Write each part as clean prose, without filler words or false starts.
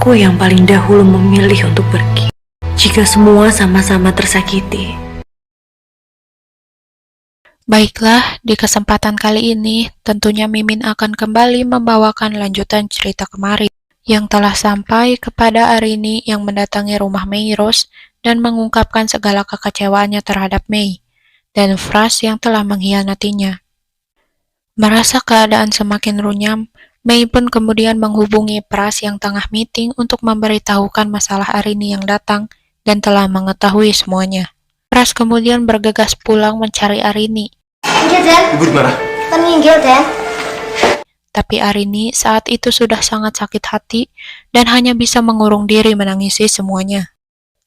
aku yang paling dahulu memilih untuk pergi. Jika semua sama-sama tersakiti. Baiklah, di kesempatan kali ini tentunya Mimin akan kembali membawakan lanjutan cerita kemarin yang telah sampai kepada Arini yang mendatangi rumah Meiros dan mengungkapkan segala kekecewaannya terhadap Mei dan Fras yang telah mengkhianatinya. Merasa keadaan semakin runyam, Mei pun kemudian menghubungi Pras yang tengah meeting untuk memberitahukan masalah Arini yang datang dan telah mengetahui semuanya. Pras kemudian bergegas pulang mencari Arini. Ibu di mana? Tapi Arini saat itu sudah sangat sakit hati dan hanya bisa mengurung diri menangisi semuanya.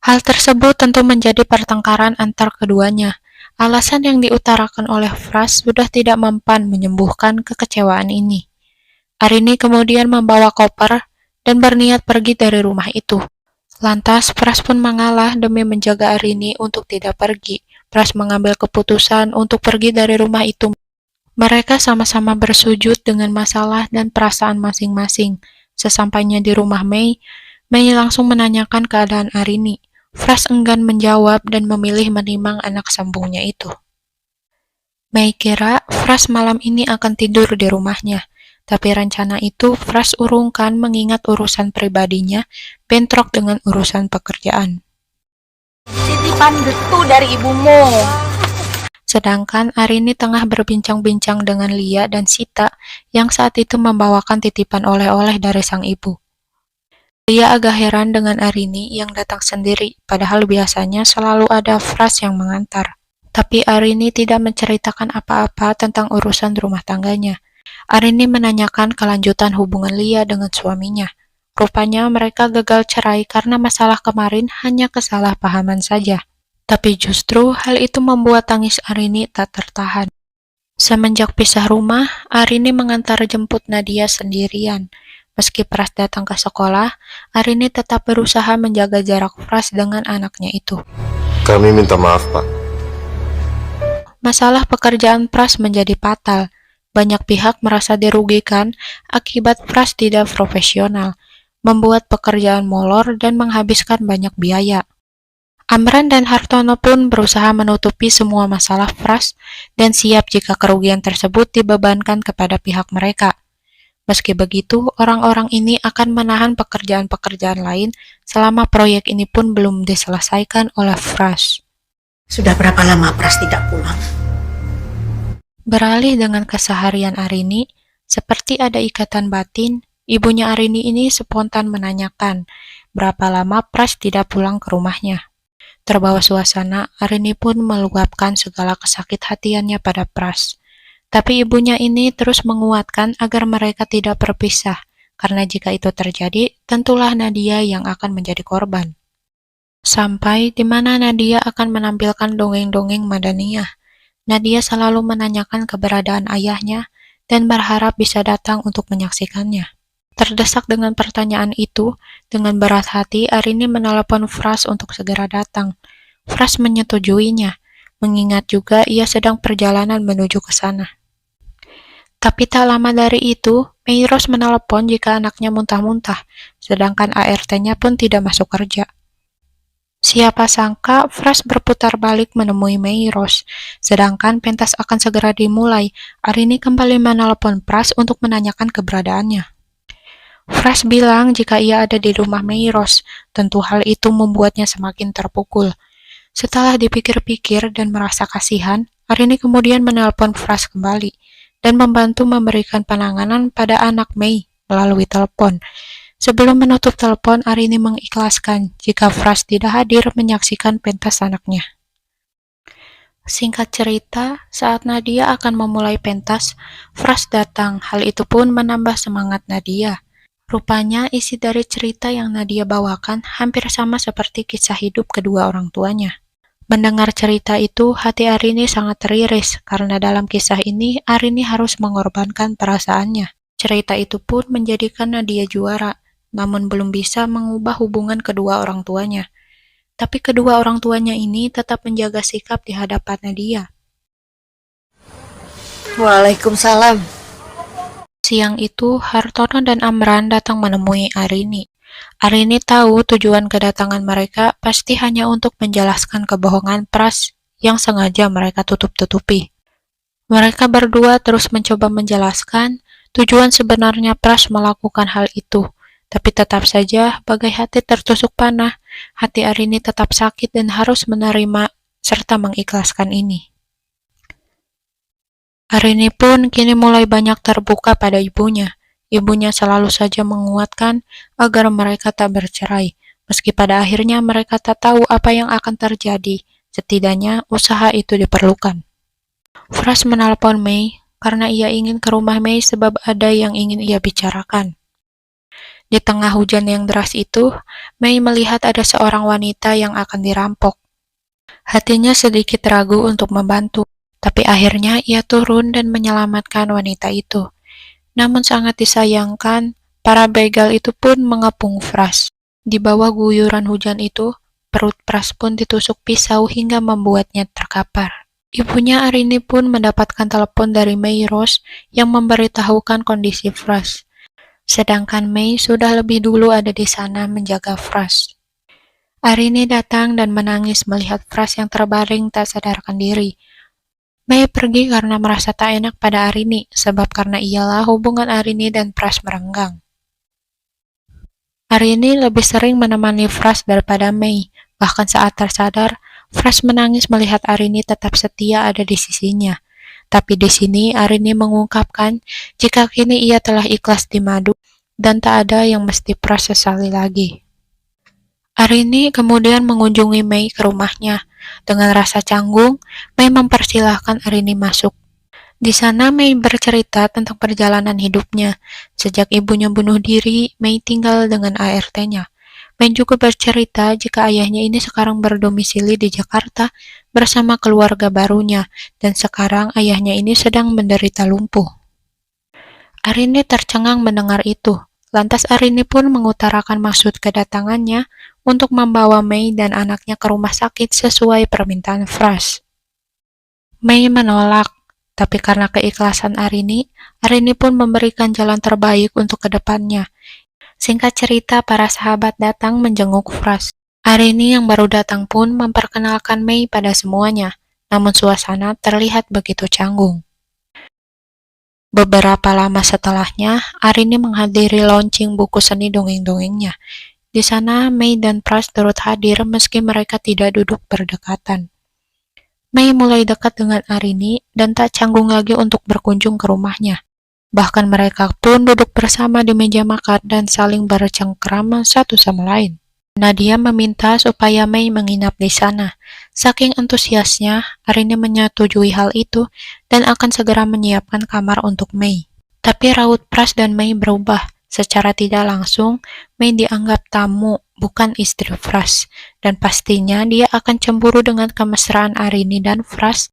Hal tersebut tentu menjadi pertengkaran antar keduanya. Alasan yang diutarakan oleh Fras sudah tidak mempan menyembuhkan kekecewaan ini. Arini kemudian membawa koper dan berniat pergi dari rumah itu. Lantas Fras pun mengalah demi menjaga Arini untuk tidak pergi. Fras mengambil keputusan untuk pergi dari rumah itu. Mereka sama-sama bersujud dengan masalah dan perasaan masing-masing. Sesampainya di rumah Mei langsung menanyakan keadaan Arini. Fras enggan menjawab dan memilih menimang anak sambungnya itu. Mei kira Fras malam ini akan tidur di rumahnya, tapi rencana itu Fras urungkan mengingat urusan pribadinya bentrok dengan urusan pekerjaan. Titipan getu dari ibumu. Sedangkan Arini tengah berbincang-bincang dengan Lia dan Sita yang saat itu membawakan titipan oleh-oleh dari sang ibu. Lia agak heran dengan Arini yang datang sendiri, padahal biasanya selalu ada Fras yang mengantar. Tapi Arini tidak menceritakan apa-apa tentang urusan rumah tangganya. Arini menanyakan kelanjutan hubungan Lia dengan suaminya. Rupanya mereka gagal cerai karena masalah kemarin hanya kesalahpahaman saja. Tapi justru hal itu membuat tangis Arini tak tertahan. Semenjak pisah rumah, Arini mengantar jemput Nadia sendirian. Meski Pras datang ke sekolah, Arini tetap berusaha menjaga jarak Pras dengan anaknya itu. Kami minta maaf, Pak. Masalah pekerjaan Pras menjadi fatal. Banyak pihak merasa dirugikan akibat Pras tidak profesional, membuat pekerjaan molor dan menghabiskan banyak biaya. Amran dan Hartono pun berusaha menutupi semua masalah Pras dan siap jika kerugian tersebut dibebankan kepada pihak mereka. Meski begitu, orang-orang ini akan menahan pekerjaan-pekerjaan lain selama proyek ini pun belum diselesaikan oleh Pras. Sudah berapa lama Pras tidak pulang? Beralih dengan keseharian Arini, seperti ada ikatan batin, ibunya Arini ini spontan menanyakan berapa lama Pras tidak pulang ke rumahnya. Terbawa suasana, Arini pun meluapkan segala kesakit hatiannya pada Pras. Tapi ibunya ini terus menguatkan agar mereka tidak berpisah, karena jika itu terjadi, tentulah Nadia yang akan menjadi korban. Sampai di mana Nadia akan menampilkan dongeng-dongeng Madaniyah. Nadia selalu menanyakan keberadaan ayahnya dan berharap bisa datang untuk menyaksikannya. Terdesak dengan pertanyaan itu, dengan berat hati Arini menelepon Fras untuk segera datang. Fras menyetujuinya, mengingat juga ia sedang perjalanan menuju ke sana. Tapi tak lama dari itu, Meiros menelepon jika anaknya muntah-muntah, sedangkan ART-nya pun tidak masuk kerja. Siapa sangka Fras berputar balik menemui Meiros, sedangkan pentas akan segera dimulai. Arini kembali menelepon Pras untuk menanyakan keberadaannya. Fras bilang jika ia ada di rumah Meiros, tentu hal itu membuatnya semakin terpukul. Setelah dipikir-pikir dan merasa kasihan, Arini kemudian menelpon Fras kembali dan membantu memberikan penanganan pada anak Mei melalui telepon. Sebelum menutup telepon, Arini mengikhlaskan jika Fras tidak hadir menyaksikan pentas anaknya. Singkat cerita, saat Nadia akan memulai pentas, Fras datang. Hal itu pun menambah semangat Nadia. Rupanya isi dari cerita yang Nadia bawakan hampir sama seperti kisah hidup kedua orang tuanya. Mendengar cerita itu, hati Arini sangat teriris karena dalam kisah ini Arini harus mengorbankan perasaannya. Cerita itu pun menjadikan Nadia juara, namun belum bisa mengubah hubungan kedua orang tuanya. Tapi kedua orang tuanya ini tetap menjaga sikap di hadapan Nadia. Waalaikumsalam. Siang itu, Hartono dan Amran datang menemui Arini. Arini tahu tujuan kedatangan mereka pasti hanya untuk menjelaskan kebohongan Pras yang sengaja mereka tutup-tutupi. Mereka berdua terus mencoba menjelaskan tujuan sebenarnya Pras melakukan hal itu, tapi tetap saja bagai hati tertusuk panah, hati Arini tetap sakit dan harus menerima serta mengikhlaskan ini. Arini pun kini mulai banyak terbuka pada ibunya. Ibunya selalu saja menguatkan agar mereka tak bercerai, meski pada akhirnya mereka tak tahu apa yang akan terjadi. Setidaknya usaha itu diperlukan. Fras menelpon Mei karena ia ingin ke rumah Mei sebab ada yang ingin ia bicarakan. Di tengah hujan yang deras itu, Mei melihat ada seorang wanita yang akan dirampok. Hatinya sedikit ragu untuk membantu, tapi akhirnya ia turun dan menyelamatkan wanita itu. Namun sangat disayangkan, para begal itu pun mengepung Fras. Di bawah guyuran hujan itu, perut Fras pun ditusuk pisau hingga membuatnya terkapar. Ibunya Arini pun mendapatkan telepon dari Mei Rose yang memberitahukan kondisi Fras. Sedangkan Mei sudah lebih dulu ada di sana menjaga Fras. Arini datang dan menangis melihat Fras yang terbaring tak sadarkan diri. Mei pergi karena merasa tak enak pada Arini, sebab karena ialah hubungan Arini dan Fras merenggang. Arini lebih sering menemani Fras daripada Mei, bahkan saat tersadar, Fras menangis melihat Arini tetap setia ada di sisinya. Tapi di sini Arini mengungkapkan jika kini ia telah ikhlas di madu dan tak ada yang mesti Fras sesali lagi. Arini kemudian mengunjungi Mei ke rumahnya. Dengan rasa canggung, Mei mempersilahkan Arini masuk. Di sana Mei bercerita tentang perjalanan hidupnya. Sejak ibunya bunuh diri, Mei tinggal dengan ART-nya. Mei juga bercerita jika ayahnya ini sekarang berdomisili di Jakarta bersama keluarga barunya, dan sekarang ayahnya ini sedang menderita lumpuh. Arini tercengang mendengar itu. Lantas Arini pun mengutarakan maksud kedatangannya untuk membawa Mei dan anaknya ke rumah sakit sesuai permintaan Fras. Mei menolak, tapi karena keikhlasan Arini, Arini pun memberikan jalan terbaik untuk kedepannya. Singkat cerita, para sahabat datang menjenguk Fras. Arini yang baru datang pun memperkenalkan Mei pada semuanya, namun suasana terlihat begitu canggung. Beberapa lama setelahnya, Arini menghadiri launching buku seni dongeng-dongengnya. Di sana, Mei dan Pras turut hadir meski mereka tidak duduk berdekatan. Mei mulai dekat dengan Arini dan tak canggung lagi untuk berkunjung ke rumahnya. Bahkan mereka pun duduk bersama di meja makan dan saling bercengkrama satu sama lain. Nadia meminta supaya Mei menginap di sana. Saking antusiasnya, Arini menyetujui hal itu dan akan segera menyiapkan kamar untuk Mei. Tapi raut Pras dan Mei berubah. Secara tidak langsung, Mei dianggap tamu, bukan istri Fras. Dan pastinya dia akan cemburu dengan kemesraan Arini dan Fras.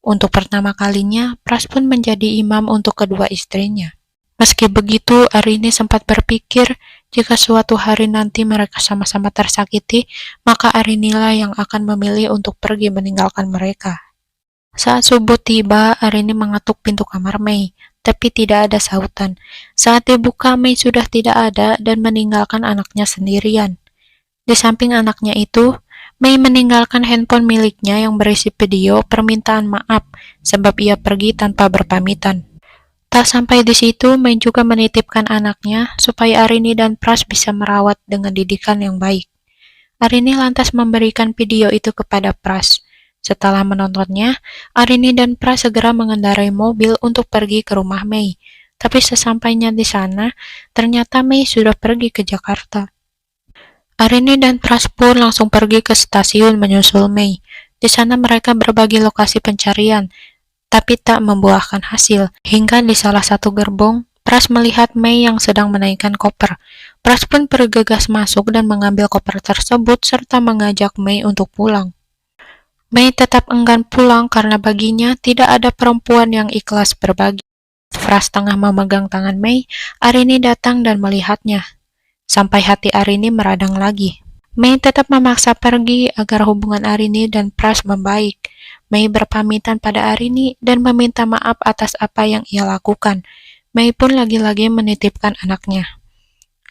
Untuk pertama kalinya, Pras pun menjadi imam untuk kedua istrinya. Meski begitu, Arini sempat berpikir jika suatu hari nanti mereka sama-sama tersakiti, maka Arinilah yang akan memilih untuk pergi meninggalkan mereka. Saat subuh tiba, Arini mengetuk pintu kamar Mei, tapi tidak ada sautan. Saat dibuka, Mei sudah tidak ada dan meninggalkan anaknya sendirian. Di samping anaknya itu, Mei meninggalkan handphone miliknya yang berisi video permintaan maaf sebab ia pergi tanpa berpamitan. Tak sampai di situ, Mei juga menitipkan anaknya supaya Arini dan Pras bisa merawat dengan didikan yang baik. Arini lantas memberikan video itu kepada Pras. Setelah menontonnya, Arini dan Pras segera mengendarai mobil untuk pergi ke rumah Mei. Tapi sesampainya di sana, ternyata Mei sudah pergi ke Jakarta. Arini dan Pras pun langsung pergi ke stasiun menyusul Mei. Di sana mereka berbagi lokasi pencarian, tapi tak membuahkan hasil. Hingga di salah satu gerbong, Pras melihat Mei yang sedang menaikkan koper. Pras pun bergegas masuk dan mengambil koper tersebut serta mengajak Mei untuk pulang. Mei tetap enggan pulang karena baginya tidak ada perempuan yang ikhlas berbagi. Pras tengah memegang tangan Mei, Arini datang dan melihatnya. Sampai hati Arini meradang lagi. Mei tetap memaksa pergi agar hubungan Arini dan Pras membaik. Mei berpamitan pada Arini dan meminta maaf atas apa yang ia lakukan. Mei pun lagi-lagi menitipkan anaknya.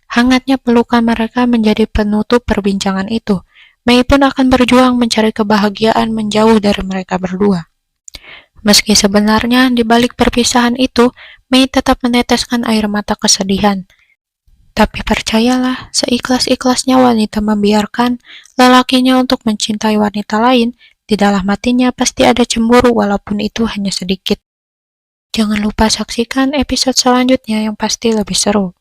Hangatnya pelukan mereka menjadi penutup perbincangan itu. Mei pun akan berjuang mencari kebahagiaan menjauh dari mereka berdua. Meski sebenarnya di balik perpisahan itu, Mei tetap meneteskan air mata kesedihan. Tapi percayalah, seikhlas-ikhlasnya wanita membiarkan lelakinya untuk mencintai wanita lain, di dalam hatinya pasti ada cemburu walaupun itu hanya sedikit. Jangan lupa saksikan episode selanjutnya yang pasti lebih seru.